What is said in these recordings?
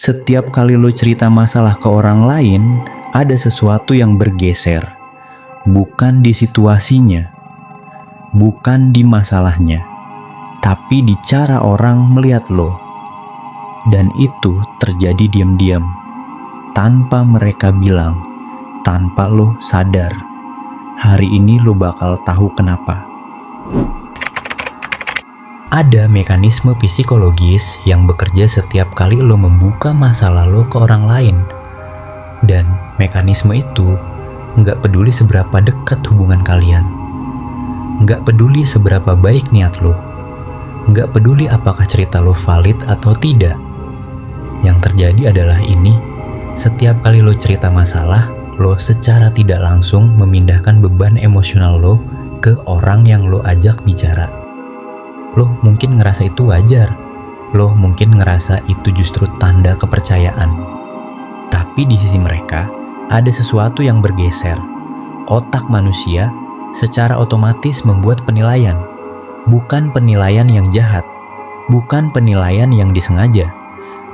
Setiap kali lo cerita masalah ke orang lain, ada sesuatu yang bergeser. Bukan di situasinya, bukan di masalahnya, tapi di cara orang melihat lo. Dan itu terjadi diam-diam, tanpa mereka bilang, tanpa lo sadar. Hari ini lo bakal tahu kenapa. Ada mekanisme psikologis yang bekerja setiap kali lo membuka masalah lo ke orang lain. Dan mekanisme itu nggak peduli seberapa dekat hubungan kalian. Nggak peduli seberapa baik niat lo. Nggak peduli apakah cerita lo valid atau tidak. Yang terjadi adalah ini, setiap kali lo cerita masalah, lo secara tidak langsung memindahkan beban emosional lo ke orang yang lo ajak bicara. Lo mungkin ngerasa itu wajar. Lo mungkin ngerasa itu justru tanda kepercayaan. Tapi di sisi mereka, ada sesuatu yang bergeser. Otak manusia secara otomatis membuat penilaian. Bukan penilaian yang jahat. Bukan penilaian yang disengaja.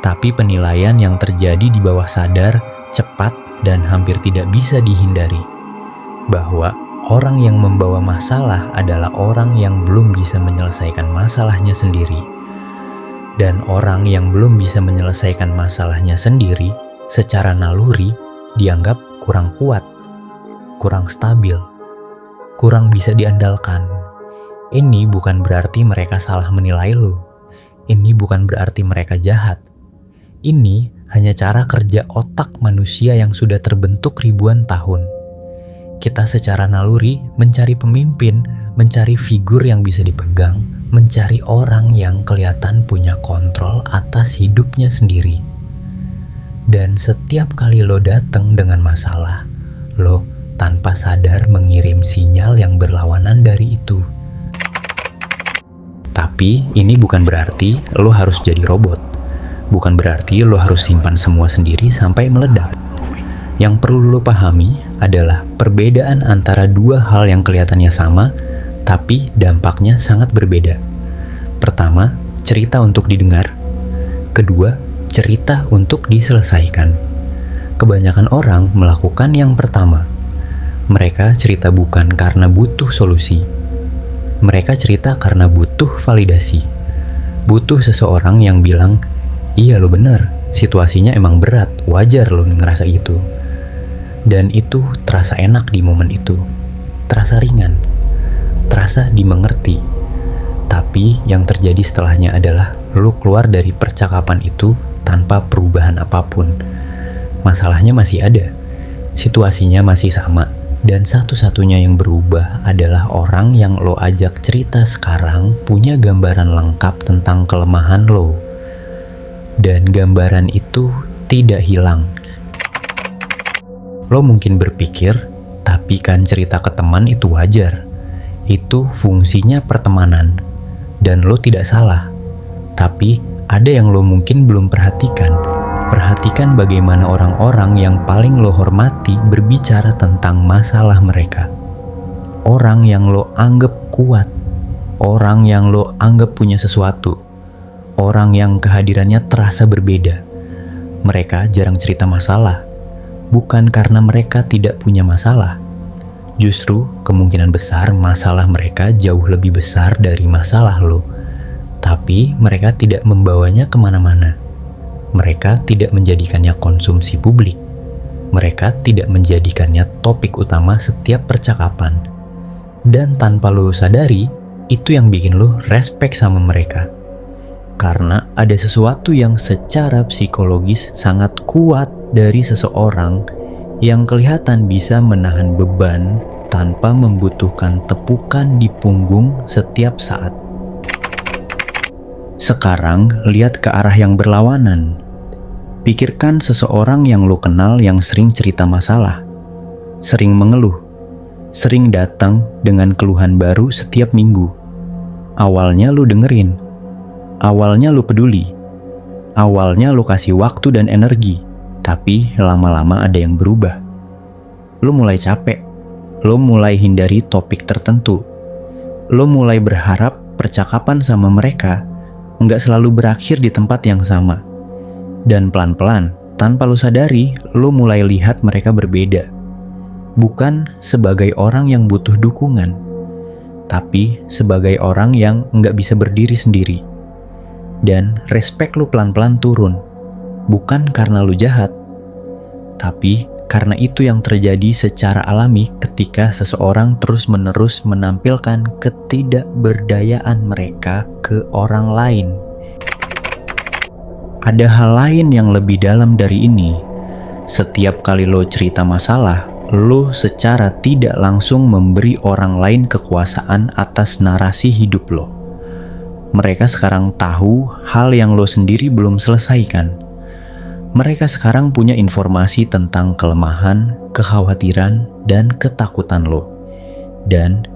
Tapi penilaian yang terjadi di bawah sadar, cepat, dan hampir tidak bisa dihindari. Bahwa orang yang membawa masalah adalah orang yang belum bisa menyelesaikan masalahnya sendiri. Dan orang yang belum bisa menyelesaikan masalahnya sendiri secara naluri dianggap kurang kuat, kurang stabil, kurang bisa diandalkan. Ini bukan berarti mereka salah menilai lo. Ini bukan berarti mereka jahat. Ini hanya cara kerja otak manusia yang sudah terbentuk ribuan tahun. Kita secara naluri mencari pemimpin, mencari figur yang bisa dipegang, mencari orang yang kelihatan punya kontrol atas hidupnya sendiri. Dan setiap kali lo datang dengan masalah, lo tanpa sadar mengirim sinyal yang berlawanan dari itu. Tapi ini bukan berarti lo harus jadi robot. Bukan berarti lo harus simpan semua sendiri sampai meledak. Yang perlu lo pahami adalah perbedaan antara dua hal yang kelihatannya sama, tapi dampaknya sangat berbeda. Pertama, cerita untuk didengar. Kedua, cerita untuk diselesaikan. Kebanyakan orang melakukan yang pertama. Mereka cerita bukan karena butuh solusi. Mereka cerita karena butuh validasi. Butuh seseorang yang bilang, iya lo bener, situasinya emang berat, wajar lo ngerasa gitu. Dan itu terasa enak di momen itu, terasa ringan, terasa dimengerti. Tapi yang terjadi setelahnya adalah lo keluar dari percakapan itu tanpa perubahan apapun. Masalahnya masih ada, situasinya masih sama, dan satu-satunya yang berubah adalah orang yang lo ajak cerita sekarang punya gambaran lengkap tentang kelemahan lo. Dan gambaran itu tidak hilang. Lo mungkin berpikir, tapi kan cerita ke teman itu wajar. Itu fungsinya pertemanan. Dan lo tidak salah. Tapi ada yang lo mungkin belum perhatikan. Perhatikan bagaimana orang-orang yang paling lo hormati berbicara tentang masalah mereka. Orang yang lo anggap kuat. Orang yang lo anggap punya sesuatu. Orang yang kehadirannya terasa berbeda. Mereka jarang cerita masalah. Bukan karena mereka tidak punya masalah. Justru kemungkinan besar masalah mereka jauh lebih besar dari masalah lo. Tapi mereka tidak membawanya kemana-mana. Mereka tidak menjadikannya konsumsi publik. Mereka tidak menjadikannya topik utama setiap percakapan. Dan tanpa lo sadari, itu yang bikin lo respect sama mereka. Karena ada sesuatu yang secara psikologis sangat kuat dari seseorang yang kelihatan bisa menahan beban tanpa membutuhkan tepukan di punggung setiap saat. Sekarang lihat ke arah yang berlawanan. Pikirkan seseorang yang lo kenal yang sering cerita masalah, sering mengeluh, sering datang dengan keluhan baru setiap minggu. Awalnya lo dengerin, awalnya lo peduli, awalnya lo kasih waktu dan energi, tapi lama-lama ada yang berubah. Lo mulai capek, lo mulai hindari topik tertentu, lo mulai berharap percakapan sama mereka nggak selalu berakhir di tempat yang sama. Dan pelan-pelan, tanpa lo sadari, lo mulai lihat mereka berbeda. Bukan sebagai orang yang butuh dukungan, tapi sebagai orang yang nggak bisa berdiri sendiri. Dan respect lo pelan-pelan turun, bukan karena lo jahat, tapi karena itu yang terjadi secara alami ketika seseorang terus-menerus menampilkan ketidakberdayaan mereka ke orang lain. Ada hal lain yang lebih dalam dari ini. Setiap kali lo cerita masalah, lo secara tidak langsung memberi orang lain kekuasaan atas narasi hidup lo. Mereka sekarang tahu hal yang lo sendiri belum selesaikan. Mereka sekarang punya informasi tentang kelemahan, kekhawatiran, dan ketakutan lo. Dan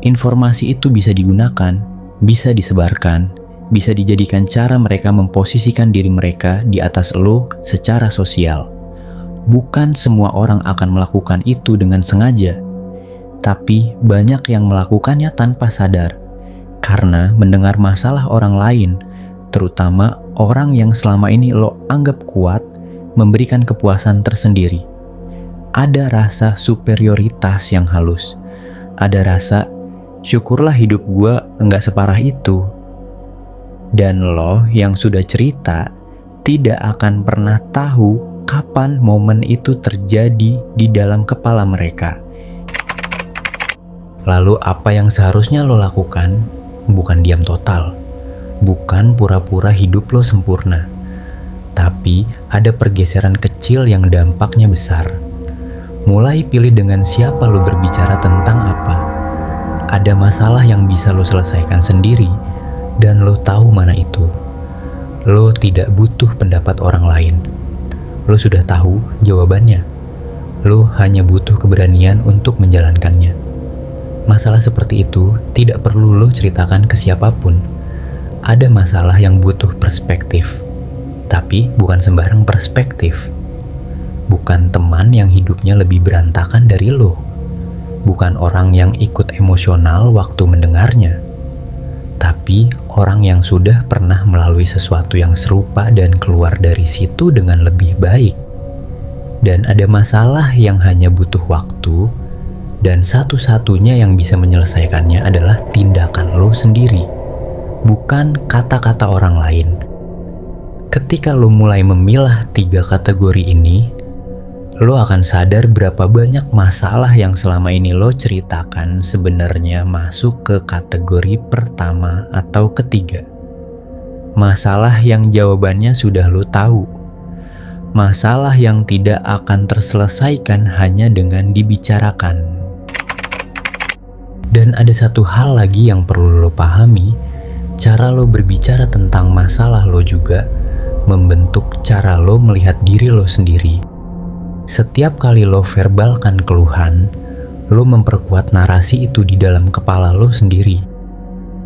informasi itu bisa digunakan, bisa disebarkan, bisa dijadikan cara mereka memposisikan diri mereka di atas lo secara sosial. Bukan semua orang akan melakukan itu dengan sengaja, tapi banyak yang melakukannya tanpa sadar, karena mendengar masalah orang lain, terutama orang yang selama ini lo anggap kuat, memberikan kepuasan tersendiri. Ada rasa superioritas yang halus, ada rasa syukurlah hidup gue nggak separah itu. Dan lo yang sudah cerita tidak akan pernah tahu kapan momen itu terjadi di dalam kepala mereka. Lalu apa yang seharusnya lo lakukan? Bukan diam total, bukan pura-pura hidup lo sempurna, tapi ada pergeseran kecil yang dampaknya besar. Mulai pilih dengan siapa lo berbicara tentang apa. Ada masalah yang bisa lo selesaikan sendiri, dan lo tahu mana itu. Lo tidak butuh pendapat orang lain. Lo sudah tahu jawabannya. Lo hanya butuh keberanian untuk menjalankannya. Masalah seperti itu tidak perlu lo ceritakan ke siapapun. Ada masalah yang butuh perspektif, tapi bukan sembarang perspektif. Bukan teman yang hidupnya lebih berantakan dari lo. Bukan orang yang ikut emosional waktu mendengarnya, tapi orang yang sudah pernah melalui sesuatu yang serupa dan keluar dari situ dengan lebih baik. Dan ada masalah yang hanya butuh waktu, dan satu-satunya yang bisa menyelesaikannya adalah tindakan lo sendiri, bukan kata-kata orang lain. Ketika lo mulai memilah 3 kategori ini, lo akan sadar berapa banyak masalah yang selama ini lo ceritakan sebenarnya masuk ke kategori pertama atau ketiga. Masalah yang jawabannya sudah lo tahu. Masalah yang tidak akan terselesaikan hanya dengan dibicarakan. Dan ada satu hal lagi yang perlu lo pahami, cara lo berbicara tentang masalah lo juga membentuk cara lo melihat diri lo sendiri. Setiap kali lo verbalkan keluhan, lo memperkuat narasi itu di dalam kepala lo sendiri.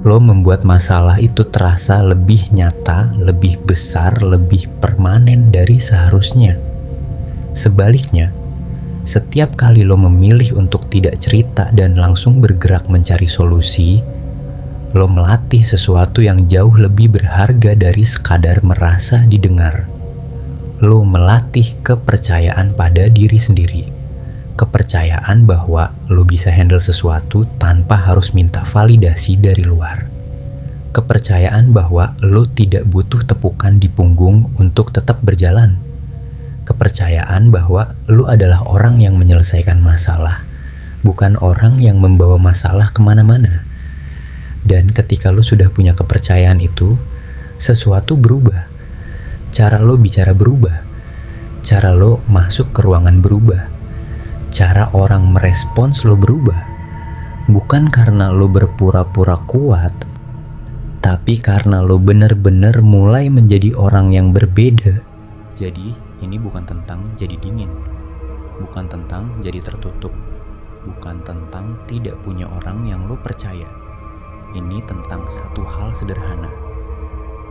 Lo membuat masalah itu terasa lebih nyata, lebih besar, lebih permanen dari seharusnya. Sebaliknya, setiap kali lo memilih untuk tidak cerita dan langsung bergerak mencari solusi, lo melatih sesuatu yang jauh lebih berharga dari sekadar merasa didengar. Lo melatih kepercayaan pada diri sendiri. Kepercayaan bahwa lo bisa handle sesuatu tanpa harus minta validasi dari luar. Kepercayaan bahwa lo tidak butuh tepukan di punggung untuk tetap berjalan. Kepercayaan bahwa lo adalah orang yang menyelesaikan masalah, bukan orang yang membawa masalah kemana-mana. Dan ketika lo sudah punya kepercayaan itu, sesuatu berubah. Cara lo bicara berubah, cara lo masuk ke ruangan berubah, cara orang merespons lo berubah. Bukan karena lo berpura-pura kuat, tapi karena lo benar-benar mulai menjadi orang yang berbeda. Jadi ini bukan tentang jadi dingin, bukan tentang jadi tertutup, bukan tentang tidak punya orang yang lo percaya. Ini tentang satu hal sederhana.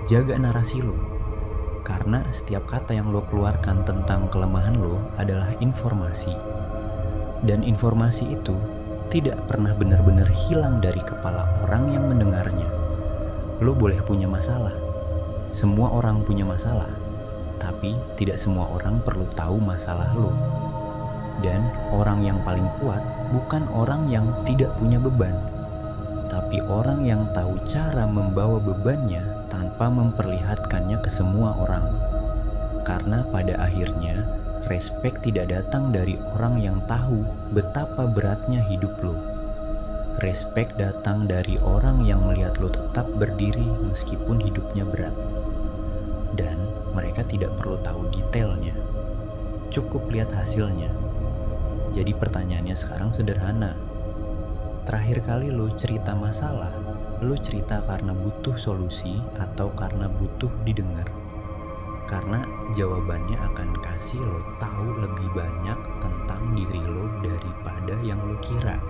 Jaga narasi lo. Karena setiap kata yang lo keluarkan tentang kelemahan lo adalah informasi. Dan informasi itu tidak pernah benar-benar hilang dari kepala orang yang mendengarnya. Lo boleh punya masalah. Semua orang punya masalah. Tapi tidak semua orang perlu tahu masalah lo. Dan orang yang paling kuat bukan orang yang tidak punya beban, tapi orang yang tahu cara membawa bebannya tanpa memperlihatkannya ke semua orang. Karena pada akhirnya, respek tidak datang dari orang yang tahu betapa beratnya hidup lo. Respek datang dari orang yang melihat lo tetap berdiri meskipun hidupnya berat. Dan mereka tidak perlu tahu detailnya, cukup lihat hasilnya. Jadi pertanyaannya sekarang sederhana. Terakhir kali lo cerita masalah, lo cerita karena butuh solusi atau karena butuh didengar? Karena jawabannya akan kasih lo tahu lebih banyak tentang diri lo daripada yang lo kira.